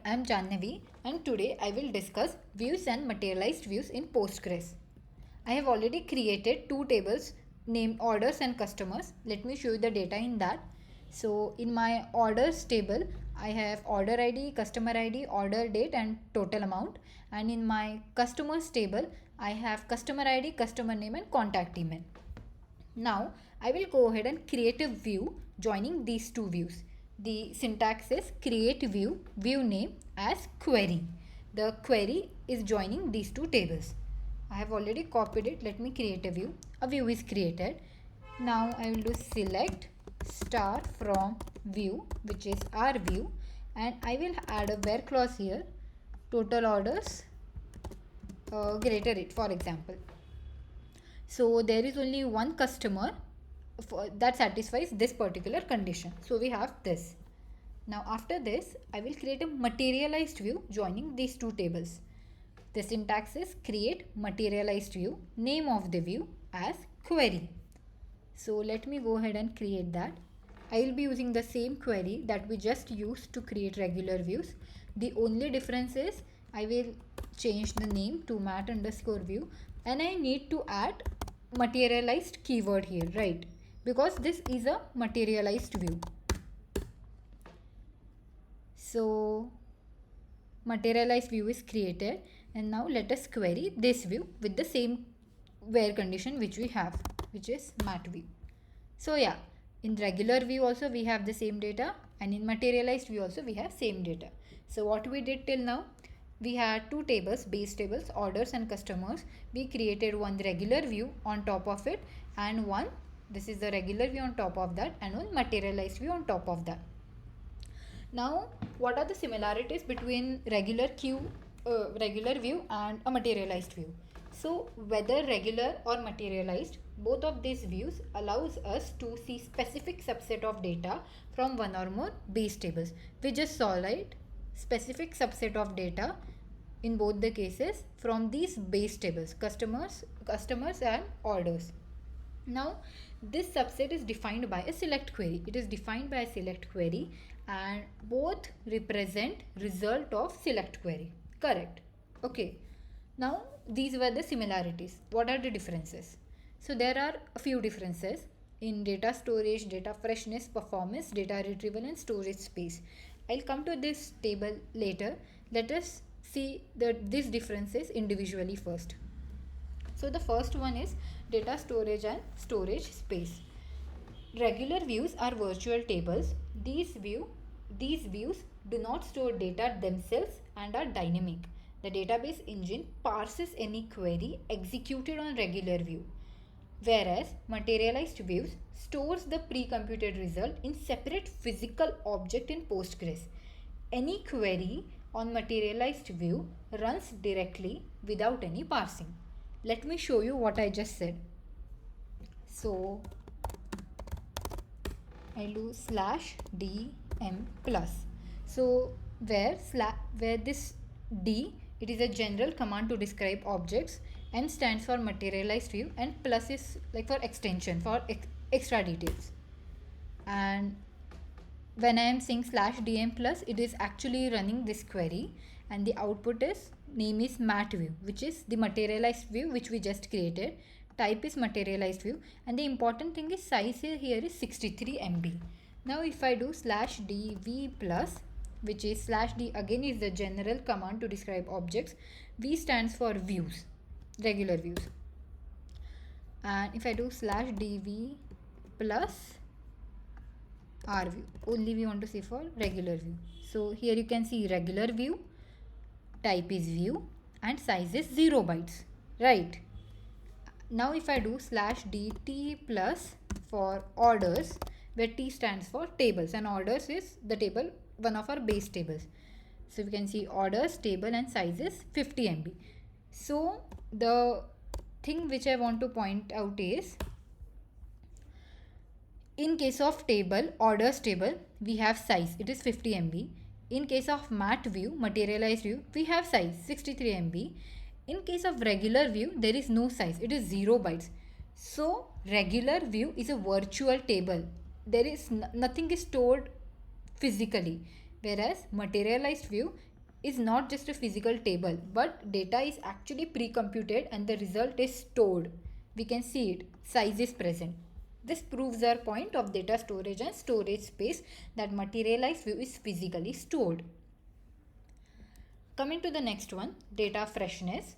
I am Jannavi and today I will discuss views and materialized views in Postgres. I have already created two tables named orders and customers. Let me show you the data in that. So in my orders table, I have order ID, customer ID, order date and total amount. And in my customers table, I have customer ID, customer name and contact email. Now I will go ahead and create a view joining these two views. The syntax is create view, view name as query. The query is joining these two tables. I have already copied it. Let me create a view. A view is created. Now I will do select star from view, which is our view, and I will add a where clause here, total orders greater it, for example. So there is only one customer that satisfies this particular condition. So we have this. Now after this, I will create a materialized view joining these two tables. The syntax is create materialized view, name of the view as query. So let me go ahead and create that. I will be using the same query that we just used to create regular views. The only difference is I will change the name to mat_view and I need to add materialized keyword here, right? Because this is a materialized view. So materialized view is created and now let us query this view with the same where condition which we have, which is mat view. So yeah, in regular view also we have the same data and in materialized view also we have same data. So what we did till now, we had two tables, base tables, orders and customers. We created one regular view on top of it and one, this is the regular view on top of that, and one materialized view on top of that. Now what are the similarities between regular view and a materialized view? So whether regular or materialized, both of these views allows us to see specific subset of data from one or more base tables. We just saw, right? Specific subset of data in both the cases from these base tables, customers and orders. Now this subset is defined by a select query. It is defined by a select query and both represent result of select query. Correct. Okay. Now these were the similarities. What are the differences? So there are a few differences in data storage, data freshness, performance, data retrieval and storage space. I'll come to this table later. Let us see these differences individually first. So the first one is data storage and storage space. Regular views are virtual tables. These views do not store data themselves and are dynamic. The database engine parses any query executed on regular view, whereas materialized views stores the pre-computed result in separate physical object in Postgres. Any query on materialized view runs directly without any parsing. Let me show you what I just said. So I'll do /dm plus. So where this d, it is a general command to describe objects, m stands for materialized view and plus is like for extension, for extra details. And when I am saying /dm plus, it is actually running this query and the output is name is mat view, which is the materialized view which we just created. Type is materialized view and the important thing is size here is 63 MB. Now if I do /dv plus, which is /d again is the general command to describe objects. V stands for views, regular views. And if I do /dv plus r view, only we want to see for regular view. So here you can see regular view, type is view and size is 0 bytes, right? Now if I do /dt plus for orders, where t stands for tables and orders is the table, one of our base tables. So we can see orders, table and size is 50 MB. So the thing which I want to point out is, in case of table, orders table, we have size, it is 50 MB. In case of mat view, materialized view, we have size 63 MB. In case of regular view, there is no size, it is 0 bytes. So regular view is a virtual table. There is nothing is stored physically, whereas materialized view is not just a physical table, but data is actually pre-computed and the result is stored. We can see it, size is present. This proves our point of data storage and storage space, that materialized view is physically stored. Coming to the next one, data freshness.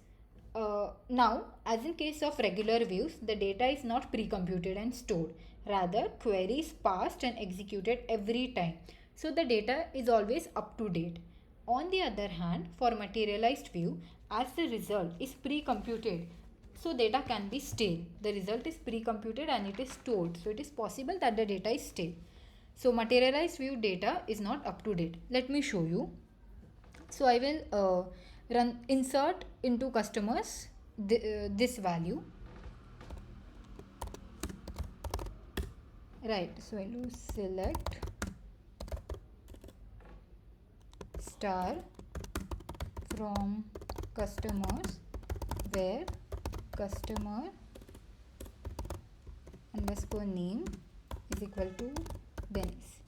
Now, as in case of regular views, the data is not pre-computed and stored. Rather, queries passed and executed every time. So the data is always up to date. On the other hand, for materialized view, as the result is pre-computed, so data can be stale. The result is pre-computed and it is stored. So it is possible that the data is stale. So materialized view data is not up to date. Let me show you. So I will run insert into customers this value. Right, so I will select star from customers where customer underscore name is equal to Dennis.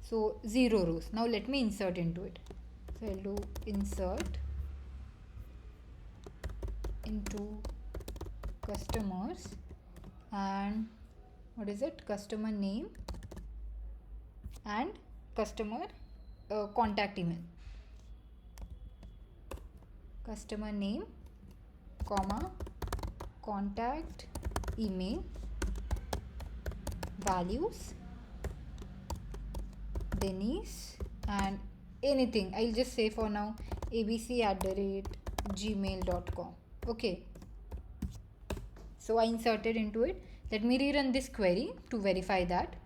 So 0 rows. Now let me insert into it. So I'll do insert into customers and what is it? Customer name and customer contact email. Customer name, comma, contact email, values, Denise, and anything. I'll just say for now abc@gmail.com. Okay. So I inserted into it. Let me rerun this query to verify that.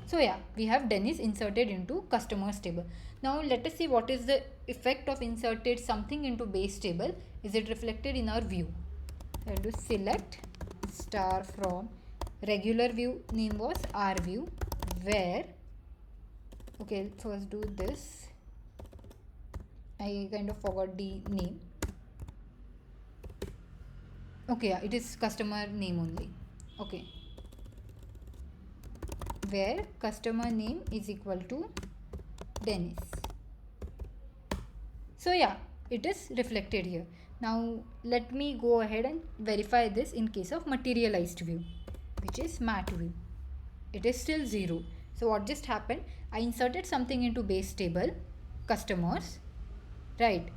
So yeah, we have Dennis inserted into customers table. Now let us see what is the effect of inserted something into base table. Is it reflected in our view? I'll do select star from regular view, name was our view, where, okay, first do this. I kind of forgot the name. Okay, yeah, it is customer name only. Okay, where customer name is equal to Dennis. So yeah, it is reflected here. Now let me go ahead and verify this in case of materialized view, which is mat view. It is still 0. So what just happened? I inserted something into base table, customers, right?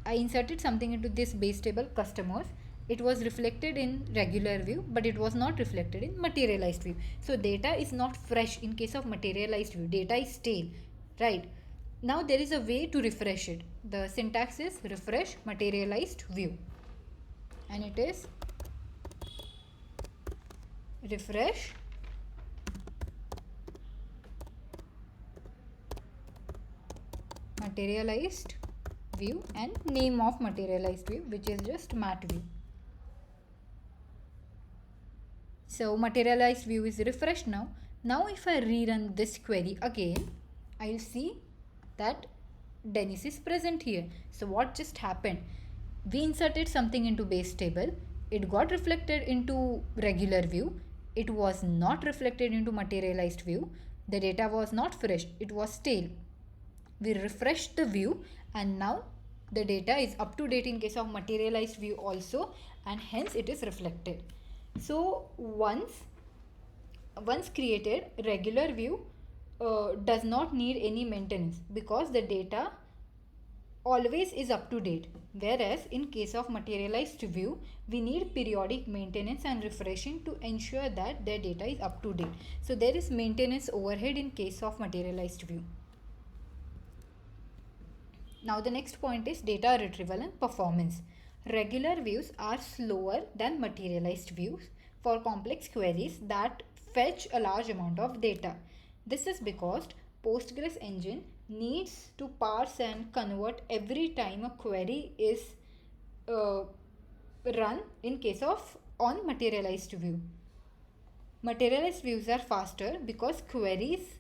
I inserted something into this base table, customers. It was reflected in regular view, but it was not reflected in materialized view. So data is not fresh in case of materialized view. Data is stale, right? Now there is a way to refresh it. The syntax is refresh materialized view, and it is refresh materialized view and name of materialized view, which is just mat view. So materialized view is refreshed now. Now if I rerun this query again, I'll see that Dennis is present here. So what just happened? We inserted something into base table. It got reflected into regular view. It was not reflected into materialized view. The data was not fresh. It was stale. We refreshed the view and now the data is up to date in case of materialized view also, and hence it is reflected. So once created, regular view does not need any maintenance because the data always is up to date, whereas in case of materialized view we need periodic maintenance and refreshing to ensure that the data is up to date. So there is maintenance overhead in case of materialized view. Now the next point is data retrieval and performance. Regular views are slower than materialized views for complex queries that fetch a large amount of data. This is because Postgres engine needs to parse and convert every time a query is run in case of on materialized view. Materialized views are faster because queries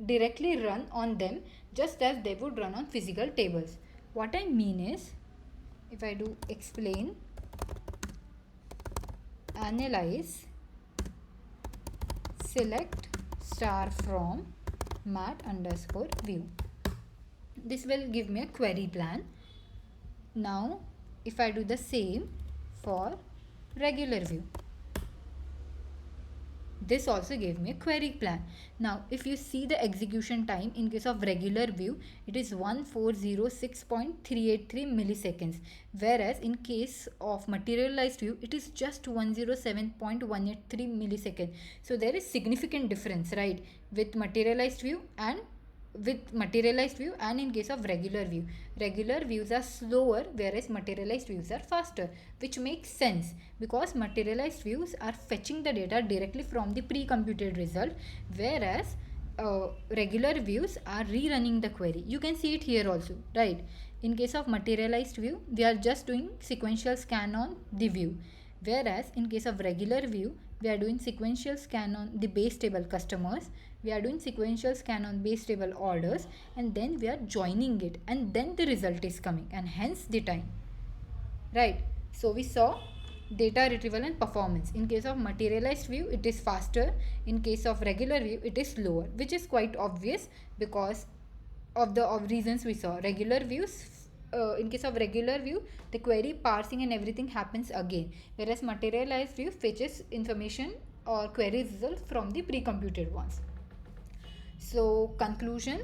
directly run on them just as they would run on physical tables. What I mean is, if I do explain, analyze, select star from mat underscore view. This will give me a query plan. Now if I do the same for regular view, this also gave me a query plan. Now if you see the execution time in case of regular view, it is 1406.383 milliseconds, whereas in case of materialized view it is just 107.183 milliseconds. So there is significant difference, right, with materialized view and in case of regular views are slower, whereas materialized views are faster, which makes sense because materialized views are fetching the data directly from the pre-computed result, whereas regular views are rerunning the query. You can see it here also, right? In case of materialized view, we are just doing sequential scan on the view, whereas in case of regular view, we are doing sequential scan on the base table customers, we are doing sequential scan on base table orders, and then we are joining it, and then the result is coming, and hence the time, right? So we saw data retrieval and performance. In case of materialized view it is faster, in case of regular view it is slower, which is quite obvious because of the reasons we saw. Regular views, in case of regular view, the query parsing and everything happens again, whereas materialized view fetches information or query results from the pre-computed ones. So conclusion,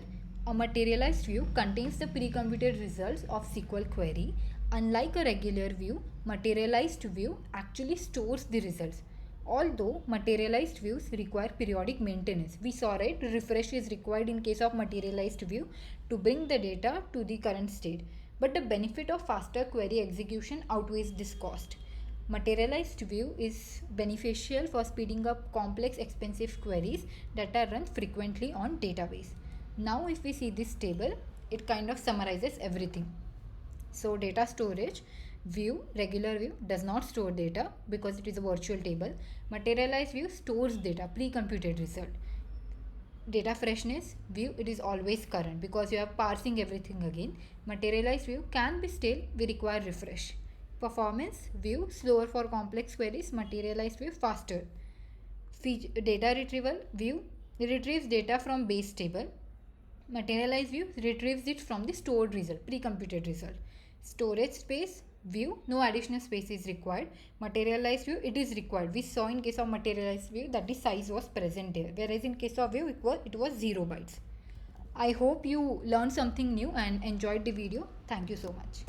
a materialized view contains the pre-computed results of SQL query. Unlike a regular view, materialized view actually stores the results. Although materialized views require periodic maintenance. We saw, right, refresh is required in case of materialized view to bring the data to the current state. But the benefit of faster query execution outweighs this cost. Materialized view is beneficial for speeding up complex, expensive queries that are run frequently on database. Now if we see this table, it kind of summarizes everything. So data storage, view, regular view does not store data because it is a virtual table. Materialized view stores data, pre-computed result. Data freshness, view, it is always current because you are parsing everything again. Materialized view can be stale, we require refresh. Performance, view, slower for complex queries, materialized view, faster. Data retrieval, view, retrieves data from base table. Materialized view retrieves it from the stored result, pre-computed result. Storage space, view, no additional space is required. Materialized view, it is required. We saw in case of materialized view that the size was present here, whereas in case of view it was 0 bytes. I hope you learned something new and enjoyed the video. Thank you so much.